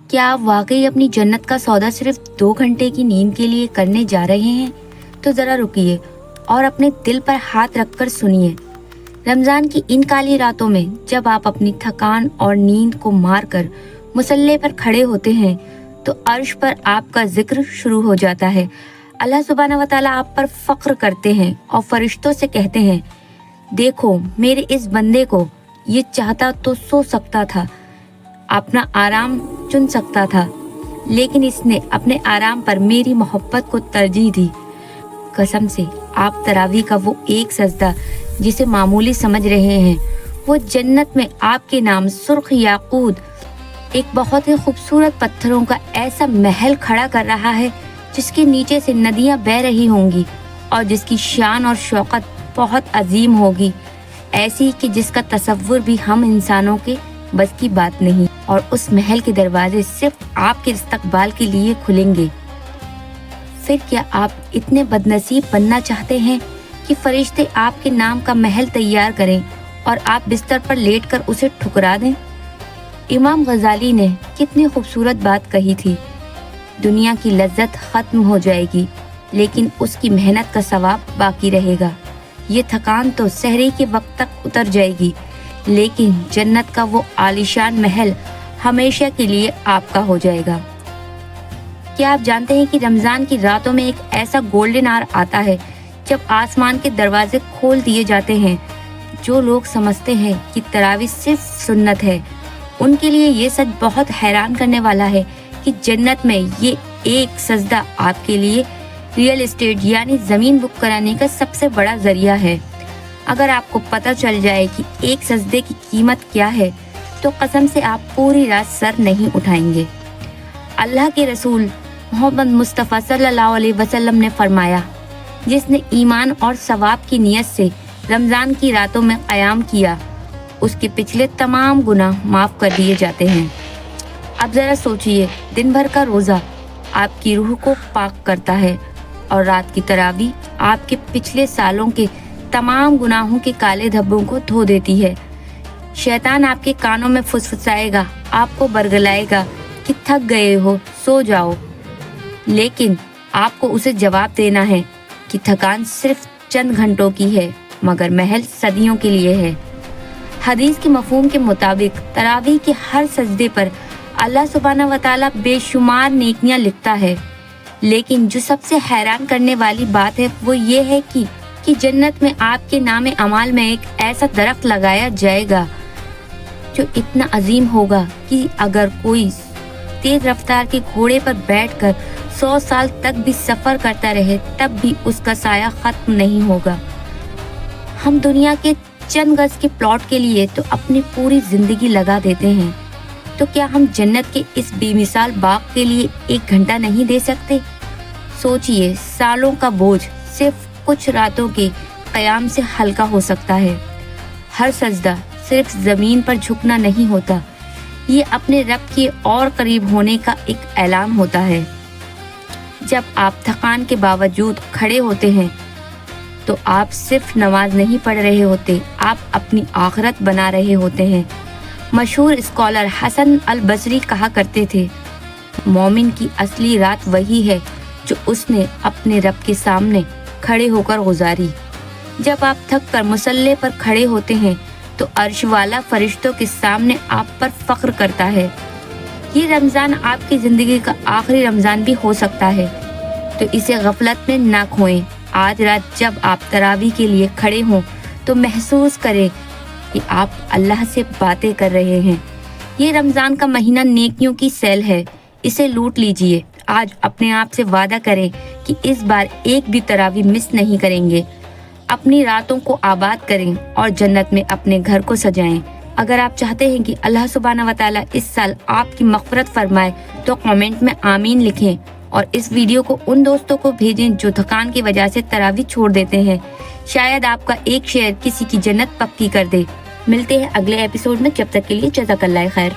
کیا آپ واقعی اپنی جنت کا سودا صرف 2 گھنٹے کی نیند کے لیے کرنے جا رہے ہیں؟ تو ذرا رکیے اور اپنے دل پر ہاتھ رکھ کر سنیے۔ رمضان کی ان کالی راتوں میں جب آپ اپنی تھکان اور نیند کو مار کر مصلی پر کھڑے ہوتے ہیں تو عرش پر آپ کا ذکر شروع ہو جاتا ہے۔ اللہ سبحانہ و تعالیٰ آپ پر فخر کرتے ہیں اور فرشتوں سے کہتے ہیں، دیکھو میرے اس بندے کو، یہ چاہتا تو سو سکتا تھا، اپنا آرام چن سکتا تھا، لیکن اس نے اپنے آرام پر میری محبت کو ترجیح دی۔ قسم سے آپ تراویح کا وہ ایک سجدہ جسے معمولی سمجھ رہے ہیں، وہ جنت میں آپ کے نام سرخ یاقوت ایک بہت ہی خوبصورت پتھروں کا ایسا محل کھڑا کر رہا ہے جس کے نیچے سے ندیاں بہہ رہی ہوں گی اور جس کی شان اور شوکت بہت عظیم ہوگی، ایسی کہ جس کا تصور بھی ہم انسانوں کے بس کی بات نہیں، اور اس محل کے دروازے صرف آپ کے استقبال کے لیے کھلیں گے۔ پھر کیا آپ اتنے بدنصیب بننا چاہتے ہیں کہ فرشتے آپ کے نام کا محل تیار کریں اور آپ بستر پر لیٹ کر اسے ٹھکرا دیں؟ امام غزالی نے کتنی خوبصورت بات کہی تھی، دنیا کی لذت ختم ہو جائے گی لیکن اس کی محنت کا ثواب باقی رہے گا۔ یہ تھکان تو سحری کے وقت تک اتر جائے گی لیکن جنت کا وہ عالیشان محل ہمیشہ کے لیے آپ کا ہو جائے گا۔ کیا آپ جانتے ہیں کہ رمضان کی راتوں میں ایک ایسا گولڈن آور آتا ہے جب آسمان کے دروازے کھول دیے جاتے ہیں؟ جو لوگ سمجھتے ہیں کہ تراویح صرف سنت ہے، ان کے لیے یہ سچ بہت حیران کرنے والا ہے کہ جنت میں یہ ایک سجدہ آپ کے لیے ریئل اسٹیٹ یعنی زمین بک کرانے کا سب سے بڑا ذریعہ ہے۔ اگر آپ کو پتہ چل جائے کہ ایک سجدے کی قیمت کیا ہے تو قسم سے آپ پوری رات سر نہیں اٹھائیں گے۔ اللہ کے رسول محمد مصطفیٰ صلی اللہ علیہ وسلم نے فرمایا، جس نے ایمان اور ثواب کی نیت سے رمضان کی راتوں میں قیام کیا، اس کے پچھلے تمام گناہ معاف کر دیے جاتے ہیں۔ اب ذرا سوچئے، دن بھر کا روزہ آپ کی روح کو پاک کرتا ہے اور رات کی تراویح آپ کے پچھلے سالوں کے تمام گناہوں کے کالے دھبوں کو دھو دیتی ہے۔ شیطان آپ کے کانوں میں فسفسائے گا، آپ کو برگلائے گا کہ تھک گئے ہو، سو جاؤ، لیکن آپ کو اسے جواب دینا ہے کہ تھکان صرف چند گھنٹوں کی ہے مگر محل صدیوں کے لیے ہے۔ حدیث کے مفہوم کے مطابق تراویح کے ہر سجدے پر اللہ سبحانہ و تعالیٰ بے شمار نیکیاں لکھتا ہے، لیکن جو سب سے حیران کرنے والی بات ہے وہ یہ ہے کہ جنت میں آپ کے نام اعمال میں ایک ایسا درخت لگایا جائے گا جو اتنا عظیم ہوگا کہ اگر کوئی تیز رفتار کے گھوڑے پر بیٹھ کر 100 سال تک بھی سفر کرتا رہے تب بھی اس کا سایہ ختم نہیں ہوگا۔ ہم دنیا کے چند گز کے پلاٹ کے لیے تو اپنی پوری زندگی لگا دیتے ہیں، تو کیا ہم جنت کے اس بے مثال باغ کے لیے 1 گھنٹہ نہیں دے سکتے؟ سوچئے، سالوں کا بوجھ صرف کچھ راتوں کے قیام سے ہلکا ہو سکتا ہے۔ ہر سجدہ صرف زمین پر جھکنا نہیں ہوتا، یہ اپنے رب کے اور قریب ہونے کا ایک اعلان ہوتا ہے۔ جب آپ تھکان کے باوجود کھڑے ہوتے ہیں تو آپ صرف نماز نہیں پڑھ رہے ہوتے، آپ اپنی آخرت بنا رہے ہوتے ہیں۔ مشہور اسکالر حسن البصری کہا کرتے تھے، مومن کی اصلی رات وہی ہے جو اس نے اپنے رب کے سامنے کھڑے ہو کر گزاری۔ جب آپ تھک کر مصلی پر کھڑے ہوتے ہیں تو عرش والا فرشتوں کے سامنے آپ پر فخر کرتا ہے۔ یہ رمضان آپ کی زندگی کا آخری رمضان بھی ہو سکتا ہے، تو اسے غفلت میں نہ کھوئیں۔ آج رات جب آپ تراویح کے لیے کھڑے ہوں تو محسوس کریں کہ آپ اللہ سے باتیں کر رہے ہیں۔ یہ رمضان کا مہینہ نیکیوں کی سیل ہے، اسے لوٹ لیجئے۔ آج اپنے آپ سے وعدہ کریں کہ اس بار ایک بھی تراویح مس نہیں کریں گے۔ اپنی راتوں کو آباد کریں اور جنت میں اپنے گھر کو سجائیں۔ اگر آپ چاہتے ہیں کہ اللہ سبحانہ و تعالیٰ اس سال آپ کی مغفرت فرمائے تو کمنٹ میں آمین لکھیں اور اس ویڈیو کو ان دوستوں کو بھیجیں جو تھکان کی وجہ سے تراویح چھوڑ دیتے ہیں۔ شاید آپ کا ایک شیئر کسی کی جنت پکی کر دے۔ ملتے ہیں اگلے ایپیسوڈ میں، جب تک کے لیے جزاک اللہ خیر۔